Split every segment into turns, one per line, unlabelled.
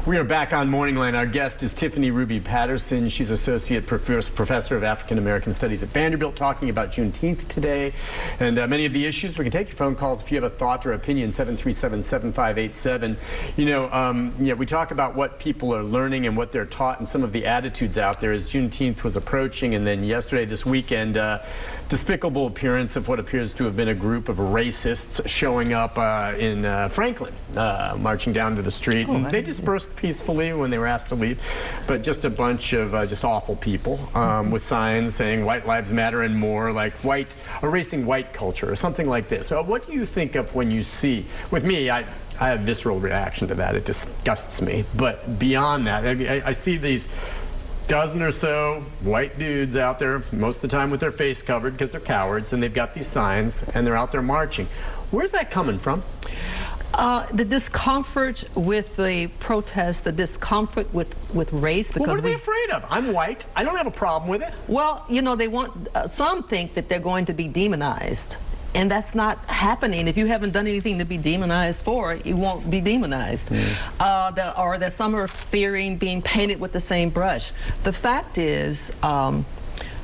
We are back on MorningLine. Our guest is Tiffany Patterson. She's Associate Professor of African American Studies at Vanderbilt, talking about Juneteenth today and many of the issues. We can take your phone calls if you have a thought or opinion, 737-7587. We talk about what people are learning and what they're taught and some of the attitudes out there as Juneteenth was approaching. And then yesterday, this weekend, despicable appearance of what appears to have been a group of racists showing up in Franklin, marching down to the street. And they dispersed peacefully when they were asked to leave, but just a bunch of just awful people with signs saying white lives matter and more, like erasing white culture or something like this. So what do you think of when you see, with me, I have a visceral reaction to that. It disgusts me. But beyond that, I see these dozen or so white dudes out there most of the time with their face covered because they're cowards, and they've got these signs and they're out there marching. Where's that coming from?
The discomfort with the protest, the discomfort with race. Because
what are they afraid of? I'm white. I don't have a problem with it.
Well, you know, they want, some think that they're going to be demonized. And that's not happening. If you haven't done anything to be demonized for, you won't be demonized. Or that some are fearing being painted with the same brush. The fact is,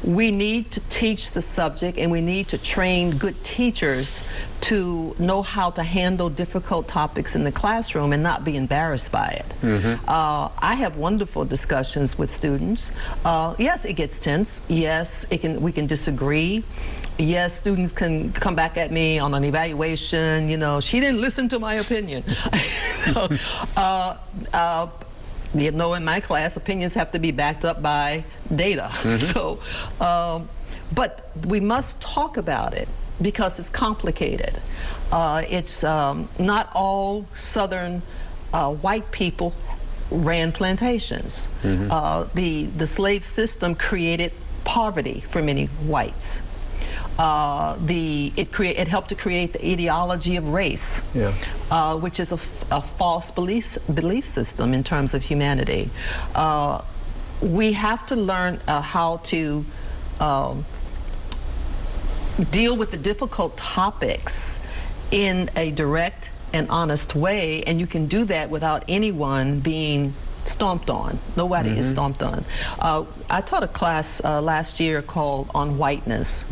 we need to teach the subject, and we need to train good teachers to know how to handle difficult topics in the classroom and not be embarrassed by it. I have wonderful discussions with students. Yes, it gets tense. Yes, we can disagree. Yes, students can come back at me on an evaluation, you know, she didn't listen to my opinion. You know, in my class, opinions have to be backed up by data. But we must talk about it because it's complicated. It's not all Southern white people ran plantations. The slave system created poverty for many whites. It helped to create the ideology of race, which is a false belief system in terms of humanity. We have to learn how to deal with the difficult topics in a direct and honest way, and you can do that without anyone being stomped on. Nobody is stomped on. I taught a class last year called On Whiteness.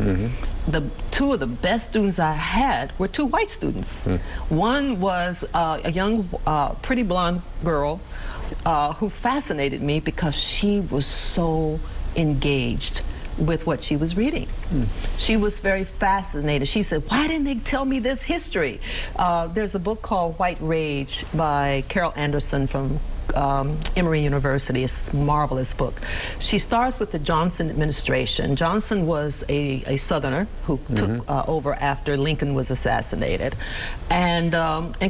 Two of the best students I had were two white students. One was a young, pretty blonde girl who fascinated me because she was so engaged with what she was reading. She was very fascinated. She said, why didn't they tell me this history? There's a book called White Rage by Carol Anderson from Emory University. It's a marvelous book. She starts with the Johnson administration. Johnson was a Southerner who took over after Lincoln was assassinated, and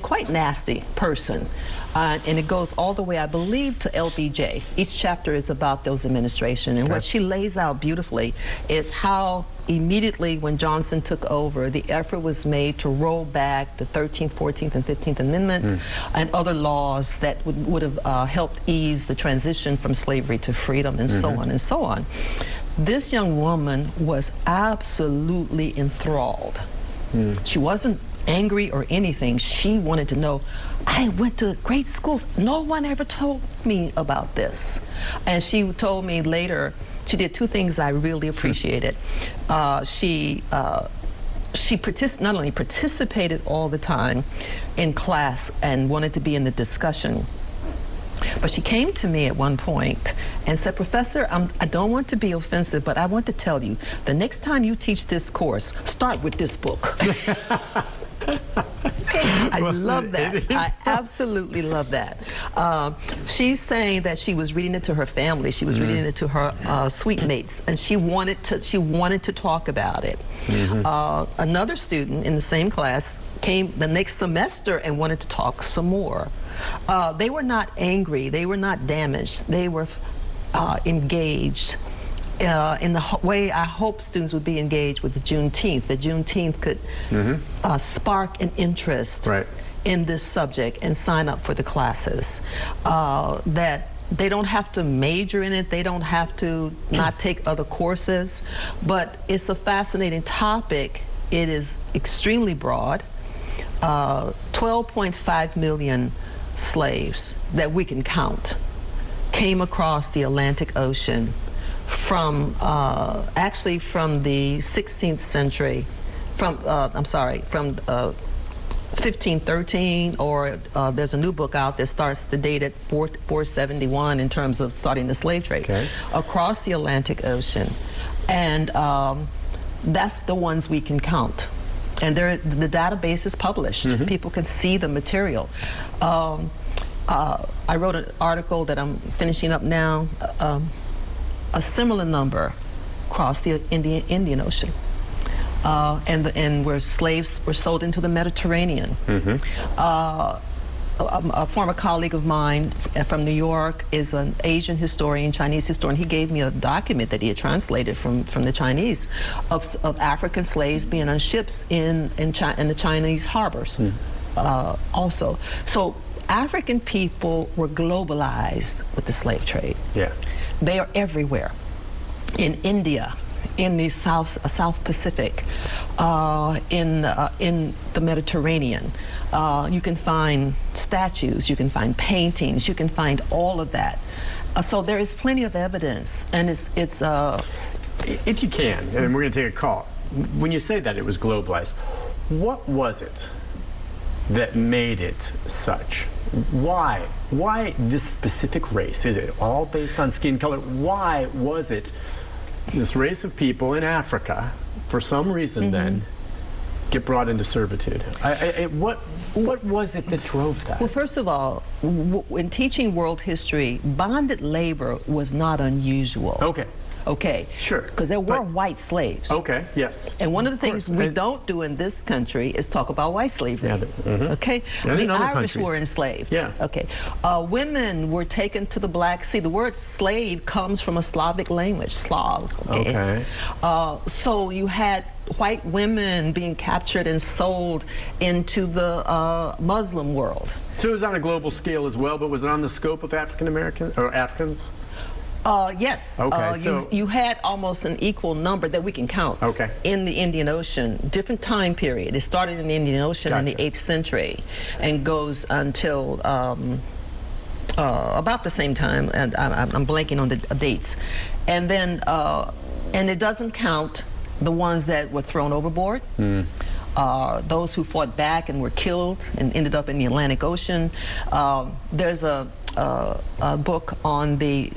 quite nasty person. And it goes all the way, I believe, to LBJ. Each chapter is about those administration, and what she lays out beautifully is how immediately when Johnson took over, the effort was made to roll back the 13th, 14th, and 15th Amendment and other laws that would have helped ease the transition from slavery to freedom, and so on and so on. This young woman was absolutely enthralled. She wasn't angry or anything. She wanted to know, I went to great schools. No one ever told me about this. And she told me later, she did two things I really appreciated. She not only participated all the time in class and wanted to be in the discussion, but she came to me at one point and said, Professor, I don't want to be offensive, but I want to tell you, the next time you teach this course, start with this book. I love that. I absolutely love that. She's saying that she was reading it to her family. She was reading it to her suite mates, and she wanted to talk about it. Another student in the same class came the next semester and wanted to talk some more. They were not angry. They were not damaged. They were engaged. In the way I hope students would be engaged with Juneteenth, that Juneteenth could spark an interest in this subject and sign up for the classes. That they don't have to major in it, they don't have to not take other courses, but it's a fascinating topic. It is extremely broad. 12.5 million slaves that we can count came across the Atlantic Ocean from actually from the 16th century, from 1513, or there's a new book out that starts the date at 471 in terms of starting the slave trade, across the Atlantic Ocean. And that's the ones we can count. And the database is published. People can see the material. I wrote an article that I'm finishing up now, a similar number crossed the Indian Ocean. And where slaves were sold into the Mediterranean. A former colleague of mine from New York is an Asian historian, Chinese historian. He gave me a document that he had translated from the Chinese of African slaves being on ships in the Chinese harbors also. So African people were globalized with the slave trade. They are everywhere. In India, in the South Pacific, in the Mediterranean. You can find statues, you can find paintings, you can find all of that. So there is plenty of evidence, and it's
If you can, and we're going to take a call, when you say that it was globalized, what was it that made it such? Why this specific race? Is it all based on skin color? Why was it this race of people in Africa, for some reason then, get brought into servitude? What was it that drove that?
Well, first of all, in teaching world history, bonded labor was not unusual. Okay.
Sure.
Because there were white slaves.
Okay, yes.
And one of the things we don't do in this country is talk about white slavery. Okay?
And
the Irish were enslaved. Okay. Women were taken to the Black Sea. The word slave comes from a Slavic language, Slav. Okay. So you had white women being captured and sold into the Muslim world.
So it was on a global scale as well, but was it on the scope of African Americans or Africans?
Yes.
Okay, so
you had almost an equal number that we can count in the Indian Ocean. Different time period. It started in the Indian Ocean in the 8th century and goes until about the same time, and I'm blanking on the dates. And then, and it doesn't count the ones that were thrown overboard. Those who fought back and were killed and ended up in the Atlantic Ocean. There's a book on the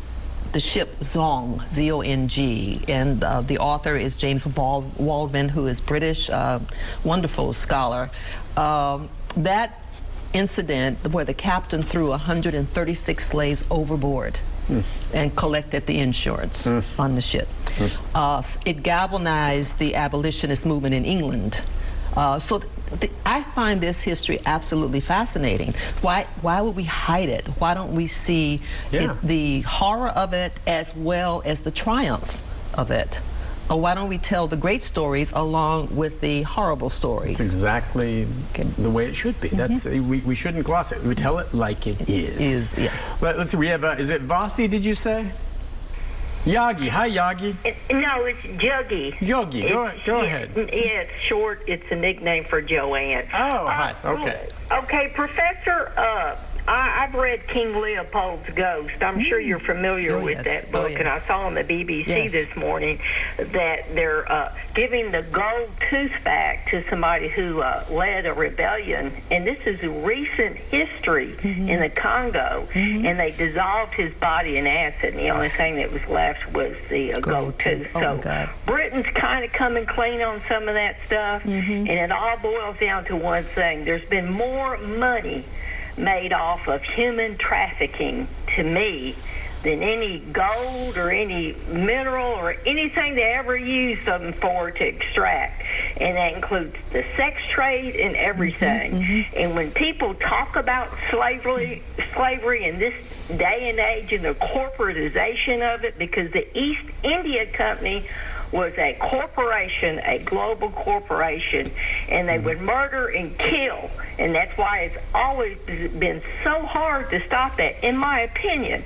ship Zong, Z-O-N-G, and the author is James Waldman, who is British, wonderful scholar. That incident where the captain threw 136 slaves overboard and collected the insurance on the ship. It galvanized the abolitionist movement in England. I find this history absolutely fascinating. Why would we hide it? Why don't we see the horror of it as well as the triumph of it? Or why don't we tell the great stories along with the horrible stories?
That's exactly the way it should be. That's we shouldn't gloss it. We tell it like it is. Let's see. We have is it Vasi? Did you say? Yagi. Hi, Yagi.
No, it's Juggy.
Yogi. Go ahead.
Yeah, it's short. It's a nickname for Joanne.
Oh, hi. Okay.
Okay, Professor, I've read King Leopold's Ghost. I'm sure you're familiar with that book, and I saw on the BBC this morning that they're giving the gold tooth back to somebody who led a rebellion, and this is a recent history in the Congo, and they dissolved his body in acid, and the only thing that was left was the gold tooth. So Britain's kind of coming clean on some of that stuff, and it all boils down to one thing. There's been more money made off of human trafficking, to me, than any gold or any mineral or anything they ever used them for to extract. And that includes the sex trade and everything. And when people talk about slavery in this day and age and the corporatization of it, because the East India Company was a corporation, a global corporation, and they would murder and kill, and that's why it's always been so hard to stop that, in my opinion.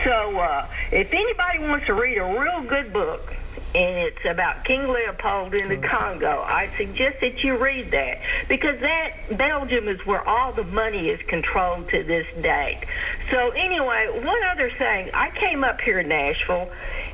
So if anybody wants to read a real good book and it's about King Leopold in the Congo. I suggest that you read that, because that Belgium is where all the money is controlled to this date. So anyway, one other thing, I came up here in Nashville,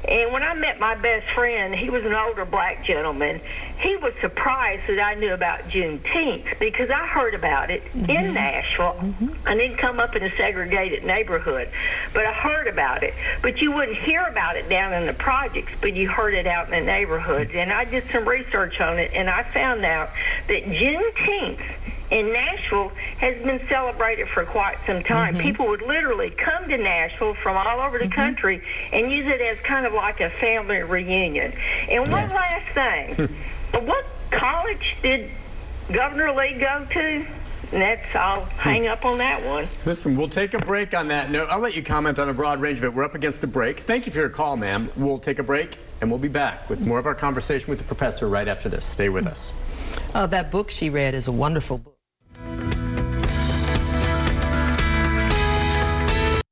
and when I met my best friend, he was an older black gentleman. He was surprised that I knew about Juneteenth, because I heard about it in Nashville. I didn't come up in a segregated neighborhood, but I heard about it. But you wouldn't hear about it down in the projects, but you heard it out in the neighborhoods. And I did some research on it, and I found out that Juneteenth in Nashville has been celebrated for quite some time. People would literally come to Nashville from all over the country and use it as kind of like a family reunion. And one last thing, what college did Governor Lee go to? And I'll hang up on that one.
Listen, we'll take a break on that note. I'll let you comment on a broad range of it. We're up against a break. Thank you for your call, ma'am. We'll take a break, and we'll be back with more of our conversation with the professor right after this. Stay with us.
That book she read is a wonderful book.